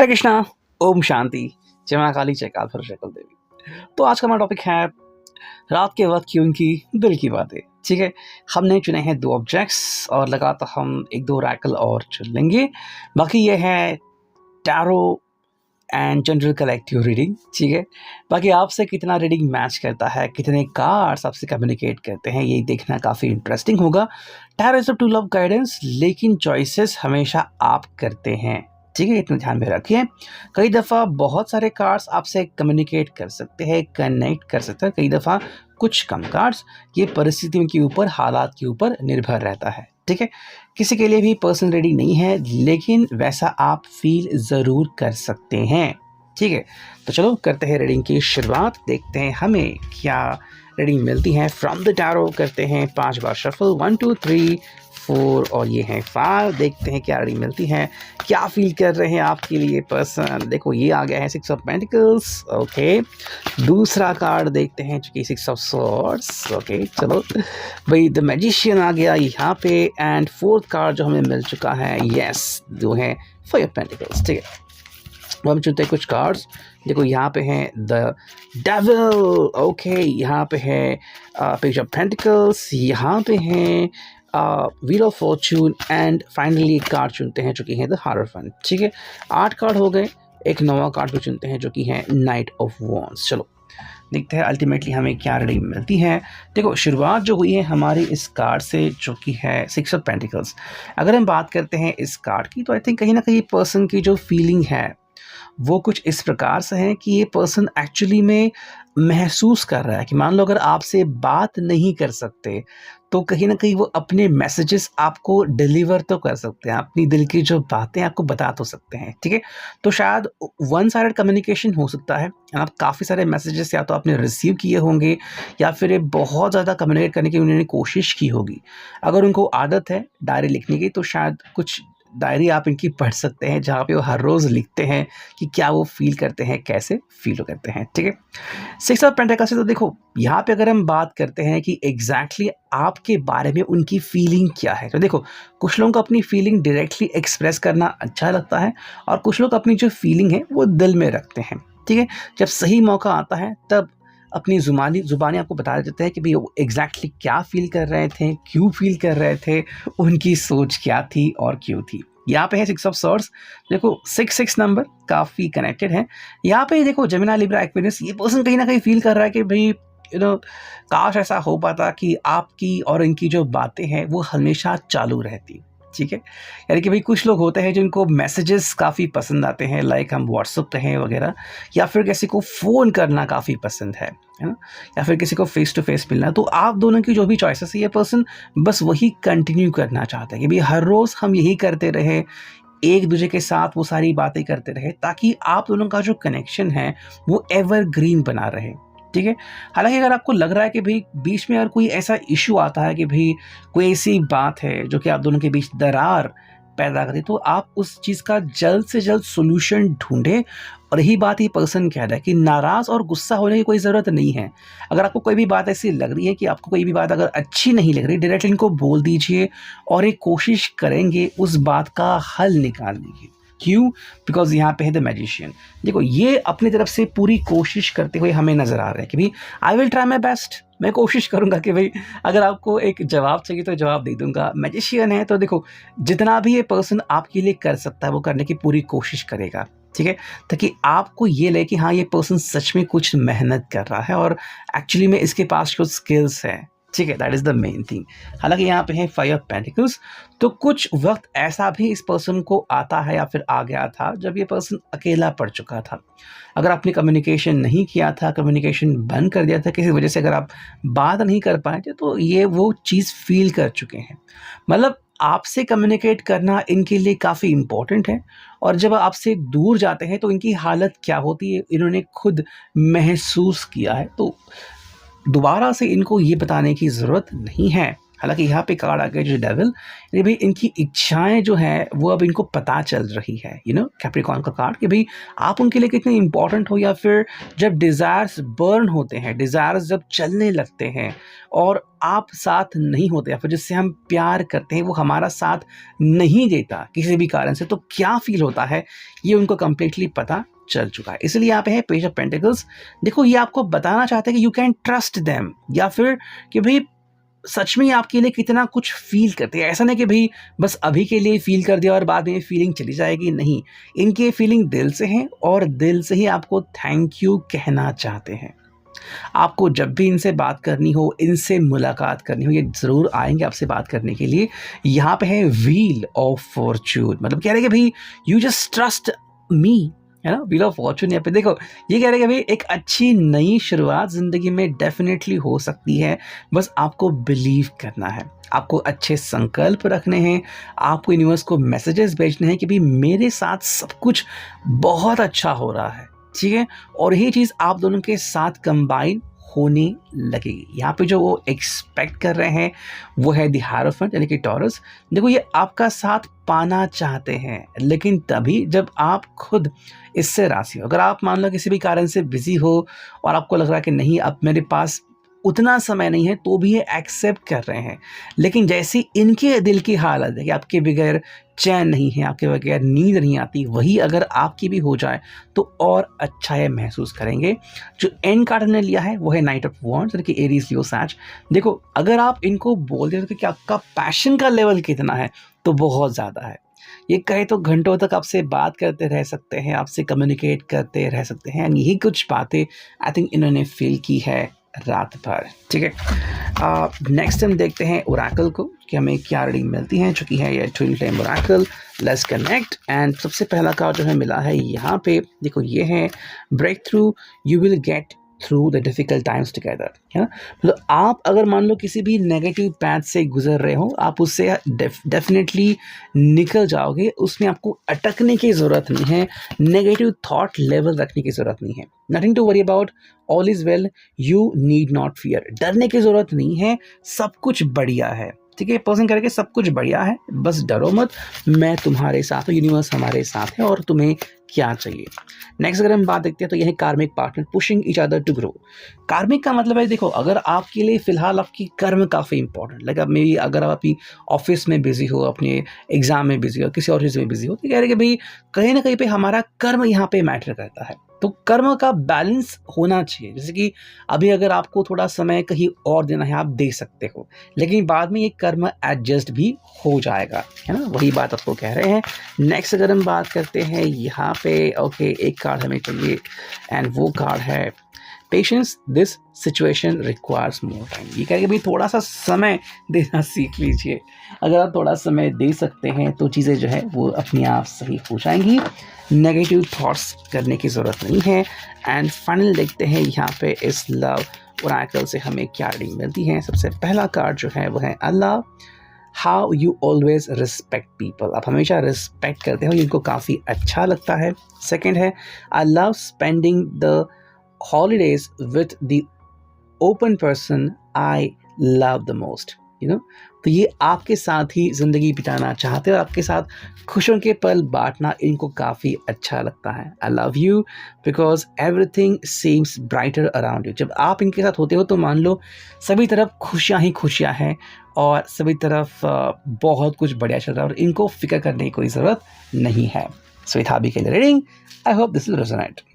हरे कृष्णा, ओम शांति, जय मां काली, जय काल भैरव, जय कुल देवी। तो आज का हमारा टॉपिक है रात के वक्त की उनकी दिल की बातें। ठीक है, हमने चुने हैं 2 ऑब्जेक्ट्स और लगातार हम 1-2 रैकल और चुन लेंगे। बाकी ये है tarot and general collective reading. ठीक है, बाकी आपसे कितना रीडिंग मैच करता है, कितने कार्ड्स आपसे कम्युनिकेट करते हैं, ये देखना काफ़ी इंटरेस्टिंग होगा। Tarot is a tool of guidance, लेकिन चॉइसेस हमेशा आप करते हैं। ठीक है, इतना ध्यान में रखिए। कई दफ़ा बहुत सारे कार्ड्स आपसे कम्युनिकेट कर सकते हैं, कनेक्ट कर सकते हैं। कई दफ़ा कुछ कम कार्ड्स, ये परिस्थितियों के ऊपर, हालात के ऊपर निर्भर रहता है। ठीक है, किसी के लिए भी पर्सनल रीडिंग नहीं है, लेकिन वैसा आप फील ज़रूर कर सकते हैं। ठीक है, तो चलो करते हैं रीडिंग की शुरुआत। देखते हैं हमें क्या रीडिंग मिलती है फ्रॉम द टैरो। करते हैं 5 बार शफल, 1 2 3 4 और ये है 5। देखते हैं क्या रीडिंग मिलती है, क्या फील कर रहे हैं आपके लिए पर्सन। देखो ये आ गया है 6 ऑफ पेंटिकल्स। ओके, दूसरा कार्ड देखते हैं चूंकि 6 ऑफ स्वॉर्ड्स। ओके, चलो भाई द मैजिशियन आ गया यहाँ पे। एंड 4th कार्ड जो हमें मिल चुका है, यस, जो है 5 ऑफ पेंटिकल्स। ठीक है, अब हम चुनते हैं कुछ कार्ड्स। देखो यहाँ पे है द डेविल। ओके, यहाँ पे है पेज ऑफ पेंटिकल्स, यहाँ पे है wheel of Fortune and finally एक कार्ड चुनते हैं जो कि है द हायरोफेंट। ठीक है, 8 कार्ड हो गए। एक 9वां कार्ड भी चुनते हैं जो कि है नाइट ऑफ वॉन्ड्स। चलो देखते हैं अल्टीमेटली हमें क्या रीडिंग मिलती है। देखो शुरुआत जो हुई है हमारी इस कार्ड से जो कि है 6 ऑफ पेंटिकल्स। अगर हम बात करते हैं इस कार्ड की, तो आई थिंक कहीं ना कहीं पर्सन की जो फीलिंग है वो कुछ इस प्रकार से है कि ये पर्सन एक्चुअली में महसूस कर रहा है कि मान लो अगर आपसे बात नहीं कर सकते तो कहीं ना कहीं वो अपने मैसेजेस आपको डिलीवर तो कर सकते हैं, अपनी दिल की जो बातें आपको बता तो सकते हैं। ठीक है, तो शायद वन साइडेड कम्युनिकेशन हो सकता है। आप काफ़ी सारे मैसेजेस या तो आपने रिसीव किए होंगे या फिर ये बहुत ज़्यादा कम्युनिकेट करने की उन्होंने कोशिश की होगी। अगर उनको आदत है डायरी लिखने की, तो शायद कुछ डायरी आप इनकी पढ़ सकते हैं जहाँ पे वो हर रोज़ लिखते हैं कि क्या वो फील करते हैं, कैसे फील करते हैं। ठीक है, 6 ऑफ पेंटिकल्स से तो देखो यहाँ पे अगर हम बात करते हैं कि एग्जैक्टली आपके बारे में उनकी फीलिंग क्या है, तो देखो कुछ लोगों को अपनी फीलिंग डायरेक्टली एक्सप्रेस करना अच्छा लगता है और कुछ लोग अपनी जो फीलिंग है वो दिल में रखते हैं। ठीक है, जब सही मौका आता है तब अपनी जुबानी आपको बता देते हैं कि भाई वो एग्जैक्टली क्या फील कर रहे थे, क्यों फील कर रहे थे, उनकी सोच क्या थी और क्यों थी। यहाँ पे है 6 ऑफ स्वॉर्ड्स। देखो 6 नंबर काफ़ी कनेक्टेड है। यहाँ पे देखो जेमिनी, लिब्रा, एक्वेरियस, ये पर्सन कहीं ना कहीं फील कर रहा है कि भाई काश ऐसा हो पाता कि आपकी और इनकी जो बातें हैं वो हमेशा चालू रहती। ठीक है, यानी कि भाई कुछ लोग होते हैं जिनको मैसेजेस काफ़ी पसंद आते हैं, लाइक हम व्हाट्सएप पे हैं वगैरह, या फिर किसी को फ़ोन करना काफ़ी पसंद है ना, या फिर किसी को फेस टू फेस मिलना। तो आप दोनों की जो भी चॉइसेस है, ये पर्सन बस वही कंटिन्यू करना चाहता है कि भाई हर रोज़ हम यही करते रहे, एक दूसरे के साथ वो सारी बातें करते रहे, ताकि आप दोनों का जो कनेक्शन है वो एवरग्रीन बना रहे। ठीक है, हालांकि अगर आपको लग रहा है कि भाई बीच में अगर कोई ऐसा इशू आता है कि भाई कोई ऐसी बात है जो कि आप दोनों के बीच दरार पैदा करे, तो आप उस चीज़ का जल्द से जल्द सोल्यूशन ढूंढें। और यही बात ये पर्सन कह रहा है कि नाराज़ और गुस्सा होने की कोई ज़रूरत नहीं है। अगर आपको कोई भी बात ऐसी लग रही है कि आपको कोई भी बात अगर अच्छी नहीं लग रही, डायरेक्टली इनको बोल दीजिए और एक कोशिश करेंगे उस बात का हल निकालने की। क्यों? बिकॉज यहाँ पे है द मैजिशियन। देखो ये अपनी तरफ से पूरी कोशिश करते हुए हमें नजर आ रहा है कि भाई I will try my best, मैं कोशिश करूंगा कि भाई अगर आपको एक जवाब चाहिए तो जवाब दे दूंगा। मैजिशियन है तो देखो जितना भी ये पर्सन आपके लिए कर सकता है वो करने की पूरी कोशिश करेगा। ठीक है, ताकि आपको ये लगे कि हाँ ये पर्सन सच में कुछ मेहनत कर रहा है और एक्चुअली में इसके पास कुछ स्किल्स है। ठीक है, that is the main thing. हालांकि यहाँ पे है 5 ऑफ पेंटिकल्स, तो कुछ वक्त ऐसा भी इस पर्सन को आता है या फिर आ गया था जब ये पर्सन अकेला पड़ चुका था। अगर आपने कम्युनिकेशन नहीं किया था, कम्युनिकेशन बंद कर दिया था किसी वजह से, अगर आप बात नहीं कर पाए थे, तो ये वो चीज़ फील कर चुके हैं। मतलब आपसे कम्युनिकेट करना इनके लिए काफ़ी इम्पोर्टेंट है और जब आपसे दूर जाते हैं तो इनकी हालत क्या होती है इन्होंने खुद महसूस किया है। तो दोबारा से इनको ये बताने की ज़रूरत नहीं है। हालांकि यहाँ पे कार्ड आ गया जो डेविल, ये भाई इनकी इच्छाएं जो है वो अब इनको पता चल रही है, कैप्रिकॉर्न का कार्ड, कि भाई आप उनके लिए कितने इंपॉर्टेंट हो, या फिर जब डिज़ायर्स बर्न होते हैं, डिज़ायर्स जब चलने लगते हैं और आप साथ नहीं होते, या फिर जिससे हम प्यार करते हैं वो हमारा साथ नहीं देता किसी भी कारण से, तो क्या फील होता है ये उनको कंप्लीटली पता चल चुका है। इसलिए यहाँ पे है पेज ऑफ पेंटिकल्स। देखो ये आपको बताना चाहते हैं कि यू कैन ट्रस्ट देम, या फिर कि भाई सच में आपके लिए कितना कुछ फील करते हैं। ऐसा नहीं कि भाई बस अभी के लिए फील कर दिया और बाद में फीलिंग चली जाएगी, नहीं, इनकी फीलिंग दिल से है और दिल से ही आपको थैंक यू कहना चाहते हैं। आपको जब भी इनसे बात करनी हो, इनसे मुलाकात करनी हो, ये ज़रूर आएंगे आपसे बात करने के लिए। यहाँ पे है व्हील ऑफ फॉर्चून, मतलब कह रहे हैं कि भाई यू जस्ट ट्रस्ट मी, है ना, व्हील ऑफ फॉर्चून। यहाँ पे देखो ये कह रहे हैं कि भाई एक अच्छी नई शुरुआत ज़िंदगी में डेफिनेटली हो सकती है, बस आपको बिलीव करना है, आपको अच्छे संकल्प रखने हैं, आपको यूनिवर्स को मैसेजेस भेजने हैं कि भाई मेरे साथ सब कुछ बहुत अच्छा हो रहा है, ठीक है, और यही चीज़ आप दोनों के साथ कंबाइन होने लगेगी। यहाँ पे जो वो एक्सपेक्ट कर रहे हैं वो है द हायरोफेंट, यानी कि टॉरस। देखो ये आपका साथ पाना चाहते हैं, लेकिन तभी जब आप खुद इससे राजी हो। अगर आप मान लो किसी भी कारण से बिजी हो और आपको लग रहा है कि नहीं अब मेरे पास उतना समय नहीं है, तो भी ये एक्सेप्ट कर रहे हैं। लेकिन जैसी इनके दिल की हालत है कि आपके बगैर चैन नहीं है, आपके बगैर नींद नहीं आती, वही अगर आपकी भी हो जाए तो और अच्छा ये महसूस करेंगे। जो एंड कार्ड हमने लिया है वो है नाइट ऑफ वॉन्ड्स, यानी कि एरीज लियो सैज। देखो अगर आप इनको बोल देते कि आपका पैशन का लेवल कितना है, तो बहुत ज़्यादा है। ये कहे तो घंटों तक आपसे बात करते रह सकते हैं, आपसे कम्युनिकेट करते रह सकते हैं, यही कुछ बातें आई थिंक इन्होंने फील की है रात भर, ठीक है। नेक्स्ट हम देखते हैं ओरेकल को कि हमें क्या रीडिंग मिलती है, जो कि है ये twin flame Oracle. Let's connect. And सबसे पहला कार्ड जो है मिला है यहाँ पे, देखो ये है breakthrough, you will get through the difficult times together, है ना। मतलब आप अगर मान लो किसी भी नेगेटिव पैथ से गुजर रहे हो, आप उससे डेफिनेटली निकल जाओगे, उसमें आपको अटकने की ज़रूरत नहीं है, नेगेटिव थॉट लेवल रखने की ज़रूरत नहीं है। Nothing to worry about, all is well, you need not fear, डरने की ज़रूरत नहीं है, सब कुछ बढ़िया है, ठीक है। पर्सन करके सब कुछ बढ़िया है, बस डरो मत, मैं तुम्हारे साथ हूँ, यूनिवर्स हमारे साथ है, और तुम्हें क्या चाहिए। नेक्स्ट अगर हम बात देखते हैं तो यह है karmic partner pushing each other to grow. Karmic का मतलब है, देखो अगर आपके लिए फिलहाल आपकी कर्म काफ़ी इंपॉर्टेंट, लाइक अब मेरी अगर आप अपनी ऑफिस में बिजी हो, अपने एग्जाम में बिजी हो, किसी और चीज़ में बिजी हो, तो कह रहे कि भाई कहीं ना कहीं पे हमारा कर्म यहाँ पे मैटर करता है, तो कर्म का बैलेंस होना चाहिए। जैसे कि अभी अगर आपको थोड़ा समय कहीं और देना है, आप दे सकते हो, लेकिन बाद में ये कर्म एडजस्ट भी हो जाएगा, है ना, वही बात आपको कह रहे हैं। नेक्स्ट अगर हम बात करते हैं यहाँ पे, ओके एक कार्ड हमें चाहिए, एंड वो कार्ड है patience, this situation requires more time. ये कह रहे भाई थोड़ा सा समय देना सीख लीजिए, अगर आप थोड़ा समय दे सकते हैं तो चीज़ें जो है वो अपने आप सही हो जाएंगी, नेगेटिव थॉट्स करने की ज़रूरत नहीं है। एंड फाइनल देखते हैं यहाँ पे इस लव ओरेकल से हमें क्या रीडिंग मिलती है। सबसे पहला कार्ड जो है वो है Allah, how you always respect people, आप हमेशा रिस्पेक्ट करते हो, इनको काफ़ी अच्छा लगता है। सेकेंड है I love spending the holidays with the open person I love the most, तो ये आपके साथ ही ज़िंदगी बिताना चाहते हो, आपके साथ खुशियों के पल बांटना इनको काफ़ी अच्छा लगता है। I love you because everything seems brighter around you। जब आप इनके साथ होते हो तो मान लो सभी तरफ खुशियाँ ही खुशियाँ हैं और सभी तरफ बहुत कुछ बढ़िया चल रहा है और इनको फिक्र करने की कोई ज़रूरत नहीं है। सो ये था अभी के लिए reading. I hope this will resonate.